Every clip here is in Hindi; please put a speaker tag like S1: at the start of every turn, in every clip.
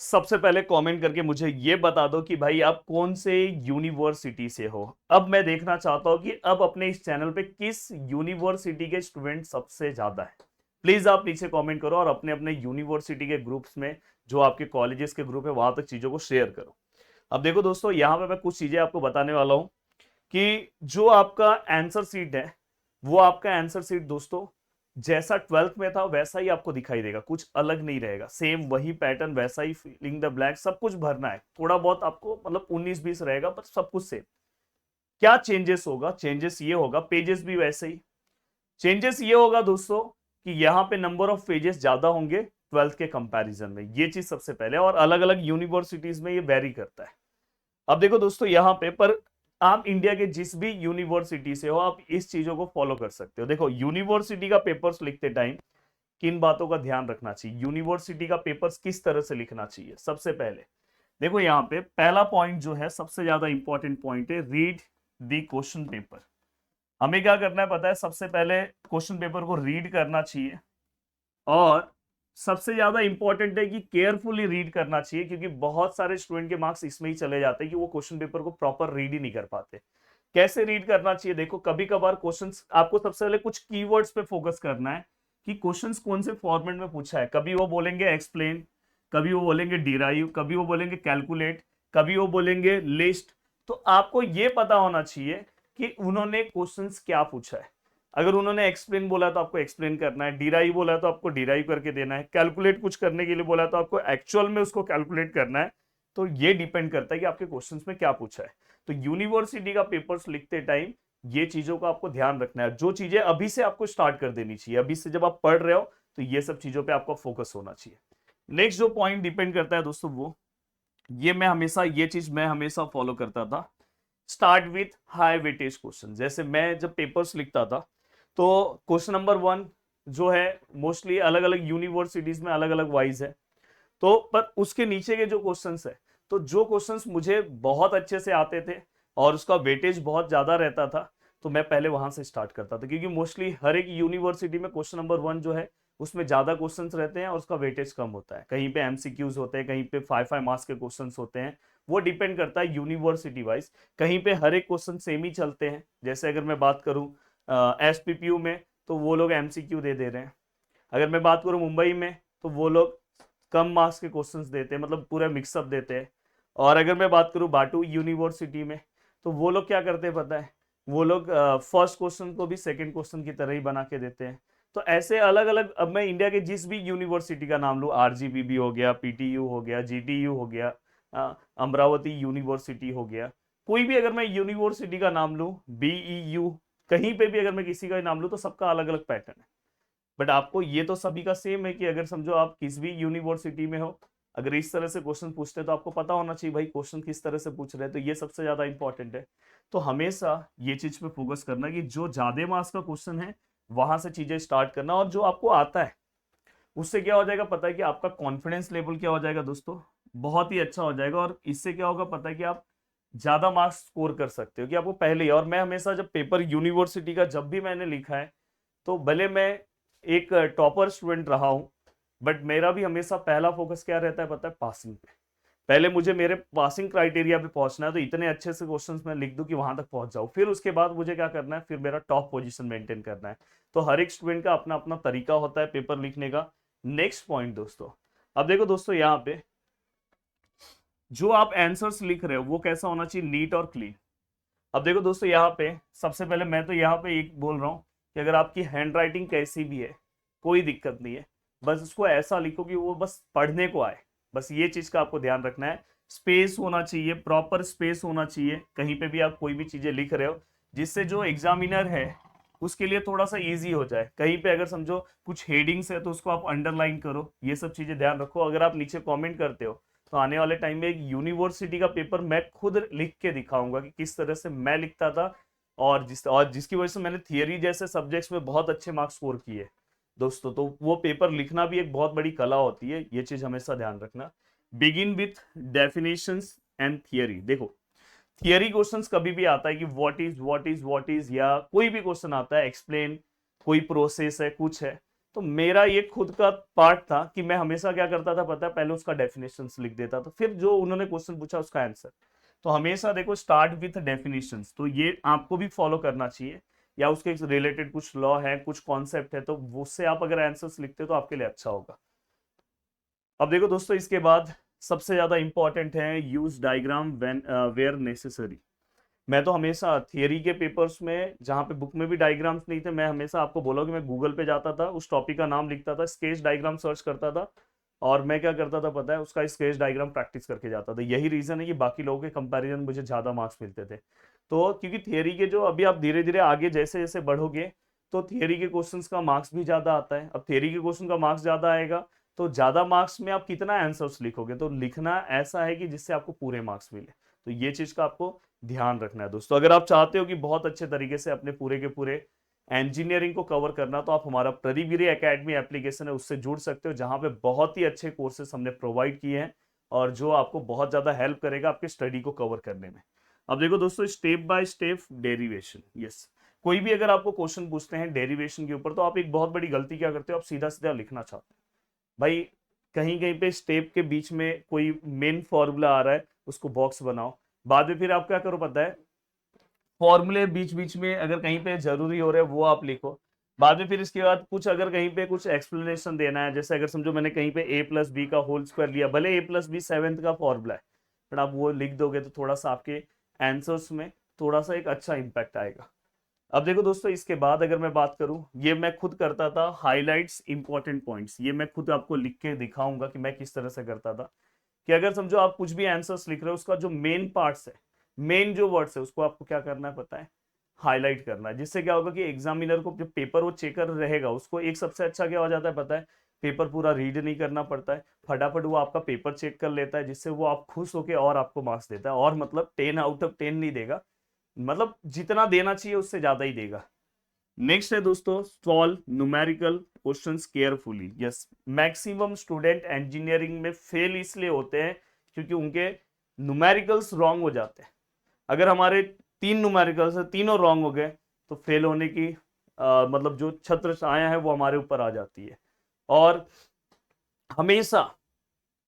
S1: सबसे पहले कमेंट करके मुझे ये बता दो कि भाई आप कौन से यूनिवर्सिटी से हो। अब मैं देखना चाहता हूं कि अब अपने इस चैनल पे किस यूनिवर्सिटी के स्टूडेंट सबसे ज्यादा है। प्लीज आप नीचे कमेंट करो और अपने अपने यूनिवर्सिटी के ग्रुप्स में, जो आपके कॉलेजेस के ग्रुप है, वहां तक चीजों को शेयर करो। अब देखो दोस्तों, यहां पे मैं कुछ चीजें आपको बताने वाला हूं कि जो आपका आंसर सीट है, वो आपका आंसर सीट दोस्तों जैसा 12th में था वैसा ही आपको दिखाई देगा, कुछ अलग नहीं रहेगा। सेम वही पैटर्न, वैसा ही फिलिंग द ब्लैंक, सब कुछ भरना है। थोड़ा बहुत आपको मतलब 19-20 रहेगा, पर सब कुछ सेम। क्या चेंजेस होगा? चेंजेस ये होगा, पेजेस भी वैसे ही। चेंजेस ये होगा दोस्तों कि यहाँ पे नंबर ऑफ पेजेस ज्यादा होंगे 12th के कंपैरिजन में। ये चीज सबसे पहले, और अलग अलग यूनिवर्सिटीज में ये वेरी करता है। अब देखो दोस्तों, यहाँ पे पर आप इंडिया के जिस भी यूनिवर्सिटी से हो, आप इस चीजों को फॉलो कर सकते हो। देखो, यूनिवर्सिटी का पेपर्स लिखते टाइम किन बातों का ध्यान रखना चाहिए, यूनिवर्सिटी का पेपर्स किस तरह से लिखना चाहिए। सबसे पहले देखो, यहाँ पे पहला पॉइंट जो है, सबसे ज्यादा इंपॉर्टेंट पॉइंट है, रीड द क्वेश्चन पेपर। हमें क्या करना है पता है? सबसे पहले क्वेश्चन पेपर को रीड करना चाहिए, और सबसे ज्यादा इंपॉर्टेंट है कि केयरफुली रीड करना चाहिए, क्योंकि बहुत सारे स्टूडेंट के मार्क्स इसमें ही चले जाते हैं कि वो क्वेश्चन पेपर को प्रॉपर रीड ही नहीं कर पाते। कैसे रीड करना चाहिए? देखो, कभी कभार क्वेश्चंस आपको सबसे पहले कुछ कीवर्ड्स पे फोकस करना है कि क्वेश्चंस कौन से फॉर्मेट में पूछा है। कभी वो बोलेंगे एक्सप्लेन, कभी वो बोलेंगे डिराइव, कभी वो बोलेंगे कैलकुलेट, कभी वो बोलेंगे लिस्ट। तो आपको ये पता होना चाहिए कि उन्होंने क्वेश्चंस क्या पूछा है। अगर उन्होंने एक्सप्लेन बोला तो आपको एक्सप्लेन करना है, डिराइव बोला तो आपको डिराइव करके देना है, कैलकुलेट कुछ करने के लिए बोला तो आपको एक्चुअल में उसको कैलकुलेट करना है। तो ये डिपेंड करता है कि आपके क्वेश्चंस में क्या पूछा है। तो यूनिवर्सिटी का पेपर्स लिखते टाइम ये चीजों का आपको ध्यान रखना है। जो चीजें अभी से आपको स्टार्ट कर देनी चाहिए, अभी से जब आप पढ़ रहे हो, तो ये सब चीजों पे आपका फोकस होना चाहिए। नेक्स्ट जो पॉइंट डिपेंड करता है दोस्तों, वो ये चीज मैं हमेशा फॉलो करता था। Start with high weightage question. जैसे मैं जब पेपर्स लिखता था, तो क्वेश्चन नंबर 1 जो है, मोस्टली अलग अलग यूनिवर्सिटीज में अलग अलग वाइज है, तो पर उसके नीचे के जो क्वेश्चंस है, तो जो क्वेश्चंस मुझे बहुत अच्छे से आते थे और उसका वेटेज बहुत ज्यादा रहता था, तो मैं पहले वहां से स्टार्ट करता था। क्योंकि मोस्टली हर एक यूनिवर्सिटी में क्वेश्चन नंबर 1 जो है, उसमें ज्यादा क्वेश्चंस रहते हैं और उसका वेटेज कम होता है। कहीं पे एमसीक्यूज होते हैं, कहीं पे 5 मार्क्स के क्वेश्चंस होते हैं। वो डिपेंड करता है यूनिवर्सिटी वाइज। कहीं पे हर एक क्वेश्चन सेम ही चलते हैं। जैसे अगर मैं बात करूं एसपीपीयू में, तो वो लोग एमसीक्यू दे रहे हैं। अगर मैं बात करूं मुंबई में, तो वो लोग कम मार्क्स के क्वेश्चंस देते हैं, मतलब पूरा मिक्सअप देते हैं। और अगर मैं बात करूं बाटू यूनिवर्सिटी में, तो वो लोग क्या करते हैं पता है? वो लोग फर्स्ट क्वेश्चन को भी सेकंड क्वेश्चन की तरह ही बना के देते हैं। तो ऐसे अलग अलग, अब मैं इंडिया के जिस भी यूनिवर्सिटी का नाम लूं, आरजीबीबी हो गया, पीटीयू हो गया, जीटीयू हो गया, अमरावती यूनिवर्सिटी हो गया, कोई भी अगर मैं यूनिवर्सिटी का नाम लूं, बीईयू, कहीं पे भी अगर मैं किसी का नाम लूं, तो सबका अलग अलग पैटर्न है। बट आपको ये तो सभी का सेम है कि अगर समझो आप किस भी यूनिवर्सिटी में हो, अगर इस तरह से क्वेश्चन पूछते हैं, तो आपको पता होना चाहिए भाई क्वेश्चन किस तरह से पूछ रहे हैं। तो ये सबसे ज्यादा इंपॉर्टेंट है। तो हमेशा ये चीज पे फोकस करना कि जो ज्यादा मार्क्स का क्वेश्चन है, वहां से चीजें स्टार्ट करना, और जो आपको आता है उससे क्या हो जाएगा पता है? कि आपका कॉन्फिडेंस लेवल क्या हो जाएगा दोस्तों, बहुत ही अच्छा हो जाएगा। और इससे क्या होगा पता है? कि आप ज्यादा मार्क्स स्कोर कर सकते हो, कि आपको पहले ही। और मैं हमेशा जब पेपर यूनिवर्सिटी का जब भी मैंने लिखा है, तो भले मैं एक टॉपर स्टूडेंट रहा हूं, बट मेरा भी हमेशा पहला फोकस क्या रहता है पता है? पासिंग पे। पहले मुझे मेरे पासिंग क्राइटेरिया पे पहुंचना है, तो इतने अच्छे से क्वेश्चंस मैं लिख दूं कि वहां तक पहुंच जाऊं। फिर उसके बाद मुझे क्या करना है? फिर मेरा टॉप पोजीशन मेंटेन करना है। तो हर एक स्टूडेंट का अपना अपना तरीका होता है पेपर लिखने का। नेक्स्ट पॉइंट दोस्तों, अब देखो दोस्तों, यहाँ पे जो आप आंसर्स लिख रहे हो, वो कैसा होना चाहिए? नीट और क्लीन। अब देखो दोस्तों, यहाँ पे सबसे पहले मैं तो यहाँ पे एक बोल रहा हूँ कि अगर आपकी हैंड राइटिंग कैसी भी है, कोई दिक्कत नहीं है। बस उसको ऐसा लिखो कि वो बस पढ़ने को आए। बस ये चीज का आपको ध्यान रखना है। स्पेस होना चाहिए, प्रॉपर स्पेस होना चाहिए कहीं पे भी आप कोई भी चीजें लिख रहे हो, जिससे जो एग्जामिनर है उसके लिए थोड़ा सा इजी हो जाए। कहीं पे अगर समझो कुछ हेडिंग्स है, तो उसको आप अंडरलाइन करो। ये सब चीजें ध्यान रखो। अगर आप नीचे कमेंट करते हो, तो आने वाले टाइम में एक यूनिवर्सिटी का पेपर मैं खुद लिख के दिखाऊंगा कि किस तरह से मैं लिखता था, और जिसकी वजह से मैंने थियरी जैसे सब्जेक्ट्स में बहुत अच्छे मार्क्स स्कोर किए दोस्तों। तो वो पेपर लिखना भी एक बहुत बड़ी कला होती है, ये चीज हमेशा ध्यान रखना। Begin with definitions and theory. देखो, थियरी क्वेश्चंस कभी भी आता है कि व्हाट इज, या कोई भी क्वेश्चन आता है एक्सप्लेन, कोई प्रोसेस है, कुछ है, तो मेरा ये खुद का पार्ट था कि मैं हमेशा क्या करता था पता है, पहले उसका डेफिनेशंस लिख देता था, फिर जो उन्होंने क्वेश्चन पूछा उसका आंसर। तो हमेशा देखो स्टार्ट विथ डेफिनेशंस, तो ये आपको भी फॉलो करना चाहिए, या उसके रिलेटेड कुछ लॉ है, कुछ कॉन्सेप्ट है, तो उससे आप अगर आंसर्स लिखते हो तो आपके लिए अच्छा होगा। अब देखो दोस्तों, इसके बाद सबसे ज्यादा इंपॉर्टेंट है use diagram when where necessary. मैं तो हमेशा थियरी के पेपर्स में जहां पे बुक में भी डायग्राम्स नहीं थे, मैं हमेशा आपको बोला कि मैं गूगल पे जाता था, उस टॉपिक का नाम लिखता था, स्केच डायग्राम सर्च करता था, और मैं क्या करता था पता है, उसका स्केच डायग्राम प्रैक्टिस करके जाता था। यही रीजन है कि बाकी लोगों के कंपैरिजन मुझे ज्यादा मार्क्स मिलते थे। तो क्योंकि थियरी के जो अभी आप धीरे धीरे आगे जैसे जैसे बढ़ोगे, तो थियरी के क्वेश्चंस का मार्क्स भी ज्यादा आता है। अब थियरी के क्वेश्चन का मार्क्स ज्यादा आएगा, तो ज्यादा मार्क्स में आप कितना आंसर्स लिखोगे, तो लिखना ऐसा है कि जिससे आपको पूरे मार्क्स मिले। तो ये चीज का आपको ध्यान रखना है दोस्तों। अगर आप चाहते हो कि बहुत अच्छे तरीके से अपने पूरे के पूरे इंजीनियरिंग को कवर करना, तो आप हमारा प्रदीप एकेडमी एप्लीकेशन है उससे जुड़ सकते हो, जहां पे बहुत ही अच्छे कोर्सेस हमने प्रोवाइड किए हैं, और जो आपको बहुत ज्यादा हेल्प करेगा आपके स्टडी को कवर करने में। अब देखो दोस्तों, step by step derivation. Yes, कोई भी अगर आपको क्वेश्चन पूछते हैं डेरिवेशन के ऊपर, तो आप एक बहुत बड़ी गलती क्या करते हो, आप सीधा सीधा लिखना चाहते हो। भाई कहीं कहीं पे स्टेप के बीच में कोई मेन फॉर्मूला आ रहा है, उसको बॉक्स बनाओ। बाद में फिर आप क्या करो पता है, फॉर्मूले बीच बीच में अगर कहीं पे जरूरी हो रहे हैं वो आप लिखो। बाद में फिर इसके बाद कुछ अगर कहीं पे कुछ एक्सप्लेनेशन देना है, जैसे अगर समझो मैंने कहीं पे a प्लस बी का होल स्क्वायर लिया, भले a प्लस बी सेवेंथ का फॉर्मूला है, बट आप वो लिख दोगे तो थोड़ा सा आपके आंसर्स में थोड़ा सा एक अच्छा इंपैक्ट आएगा। अब देखो दोस्तों, इसके बाद अगर मैं बात करूं, ये मैं खुद करता था, हाईलाइट्स इंपॉर्टेंट पॉइंट्स, ये मैं खुद आपको लिख के दिखाऊंगा कि मैं किस तरह से करता था। कि अगर समझो आप कुछ भी आंसर्स लिख रहे हो, उसका जो मेन पार्ट्स है, मेन जो वर्ड्स है, उसको आपको क्या करना है पता है, हाईलाइट करना है। जिससे क्या होगा कि एग्जामिनर को जो पेपर वो चेकर रहेगा, उसको एक सबसे अच्छा क्या हो जाता है पता है, पेपर पूरा रीड नहीं करना पड़ता है, फटाफट वो आपका पेपर चेक कर लेता है, जिससे वो आप खुश होके और आपको मार्क्स देता है। और मतलब 10 आउट ऑफ 10 नहीं देगा, मतलब जितना देना चाहिए उससे ज्यादा ही देगा। नेक्स्ट है दोस्तों, solve numerical questions carefully. Yes, maximum student engineering में फेल इसलिए होते हैं क्योंकि उनके न्यूमेरिकल्स रॉन्ग हो जाते हैं। अगर हमारे 3 न्यूमेरिकल्स है, तीनों रॉन्ग हो गए, तो फेल होने की मतलब जो छत्र छाया है वो हमारे ऊपर आ जाती है। और हमेशा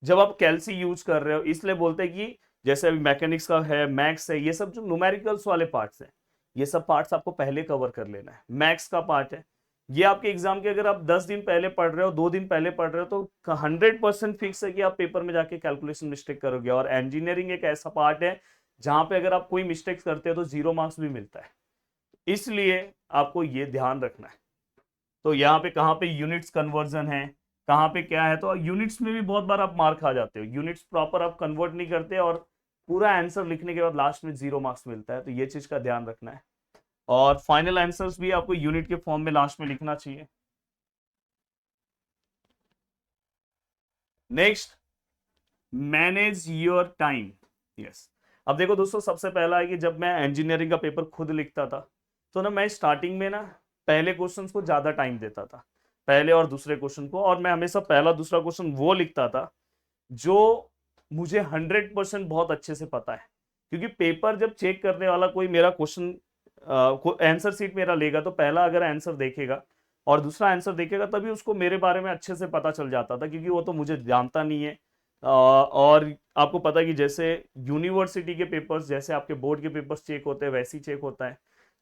S1: जब आप कैलसी यूज कर रहे हो, इसलिए बोलते हैं कि जैसे अभी मैकेनिक्स का है, मैथ्स है, ये सब जो न्यूमेरिकल्स वाले पार्ट्स हैं, ये सब पार्ट्स आपको पहले कवर कर लेना है। मैथ्स का पार्ट है, ये आपके एग्जाम के अगर आप 10 दिन पहले पढ़ रहे हो, 2 दिन पहले पढ़ रहे हो, तो 100% फिक्स है कि आप पेपर में जाके कैलकुलेशन मिस्टेक करोगे। और इंजीनियरिंग एक ऐसा पार्ट है जहां पे अगर आप कोई मिस्टेक करते हो तो 0 मार्क्स भी मिलता है। इसलिए आपको ये ध्यान रखना है। तो यहाँ पे कहाँ पे यूनिट्स कन्वर्जन है, कहाँ पे क्या है, तो यूनिट्स में भी बहुत बार आप मार खा जाते हो, यूनिट्स प्रॉपर आप कन्वर्ट नहीं करते, और पूरा आंसर लिखने के बाद लास्ट में 0 मार्क्स मिलता है। तो ये चीज का ध्यान रखना है। और फाइनल आंसर्स भी आपको यूनिट के फॉर्म में लास्ट में लिखना चाहिए। Next, manage your time. Yes, अब देखो दोस्तों, सबसे पहला है कि जब मैं इंजीनियरिंग का पेपर खुद लिखता था, तो ना मैं स्टार्टिंग में ना पहले क्वेश्चंस को ज्यादा टाइम देता था, पहले और दूसरे क्वेश्चन को, और मैं हमेशा पहला दूसरा क्वेश्चन वो लिखता था जो मुझे 100% बहुत अच्छे से पता है। क्योंकि पेपर जब चेक करने वाला कोई मेरा क्वेश्चन आंसर सीट मेरा लेगा, तो पहला अगर आंसर देखेगा और दूसरा आंसर देखेगा, तभी उसको मेरे बारे में अच्छे से पता चल जाता था, क्योंकि वो तो मुझे जानता नहीं है। और आपको पता है कि जैसे यूनिवर्सिटी के पेपर्स, जैसे आपके बोर्ड के पेपर्स चेक होते हैं, वैसे ही चेक होता है।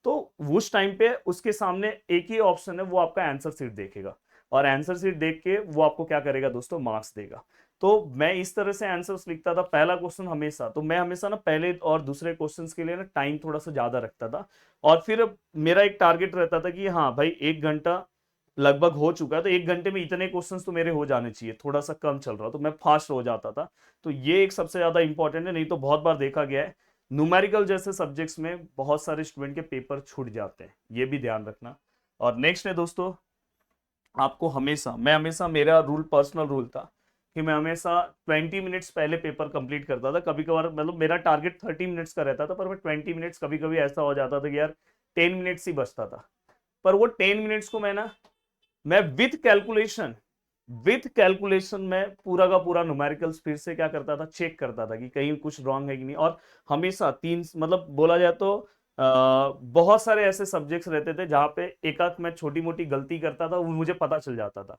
S1: तो उस टाइम पे उसके सामने एक ही ऑप्शन है, वो आपका आंसर सीट देखेगा, और आंसर सीट देख के वो आपको क्या करेगा दोस्तों, मार्क्स देगा। तो मैं इस तरह से आंसर्स लिखता था, पहला क्वेश्चन हमेशा, तो मैं हमेशा ना पहले और दूसरे क्वेश्चंस के लिए ना टाइम थोड़ा सा ज्यादा रखता था। और फिर मेरा एक टारगेट रहता था कि हाँ भाई 1 घंटा लगभग हो चुका है, तो 1 घंटे में इतने क्वेश्चंस तो मेरे हो जाने चाहिए, थोड़ा सा कम चल रहा तो मैं फास्ट हो जाता था। तो ये एक सबसे ज्यादा इंपॉर्टेंट है, नहीं तो बहुत बार देखा गया है न्यूमेरिकल जैसे सब्जेक्ट्स में बहुत सारे स्टूडेंट के पेपर छूट जाते हैं, ये भी ध्यान रखना। और नेक्स्ट है दोस्तों, आपको हमेशा, मैं हमेशा, मेरा रूल पर्सनल रूल था कि मैं हमेशा 20 मिनट्स पहले पेपर कंप्लीट करता था। कभी कभार मतलब मेरा टारगेट 30 मिनट्स का रहता था, पर मैं 20 मिनट्स, कभी कभी ऐसा हो जाता था कि यार 10 मिनट्स ही बचता था, पर वो 10 मिनट्स को मैं विथ कैलकुलेशन में पूरा का पूरा न्यूमेरिकल्स फिर से क्या करता था, चेक करता था कि कहीं कुछ रॉन्ग है कि नहीं। और हमेशा तीन, मतलब बोला जाए तो बहुत सारे ऐसे सब्जेक्ट्स रहते थे जहाँ पे एक आध मैं छोटी मोटी गलती करता था, वो मुझे पता चल जाता था।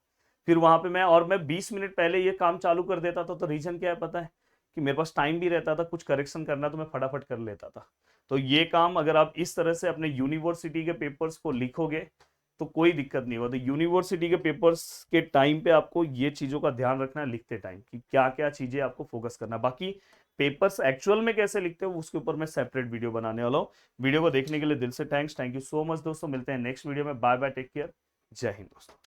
S1: फिर वहां पे मैं 20 मिनट पहले ये काम चालू कर देता था, तो रीजन क्या है पता है, कि मेरे पास टाइम भी रहता था, कुछ करेक्शन करना तो मैं फटाफट कर लेता था। तो ये काम अगर आप इस तरह से अपने यूनिवर्सिटी के पेपर्स को लिखोगे तो कोई दिक्कत नहीं होगा। तो यूनिवर्सिटी के पेपर्स के टाइम पे आपको ये चीजों का ध्यान रखना है लिखते टाइम, कि क्या क्या चीजें आपको फोकस करना है। बाकी पेपर्स एक्चुअल में कैसे लिखते हो उसके ऊपर मैं सेपरेट वीडियो बनाने वाला हूँ। वीडियो को देखने के लिए दिल से thanks, thank you so much दोस्तों। मिलते हैं नेक्स्ट वीडियो में, बाय बाय, टेक केयर, जय हिंद दोस्तों।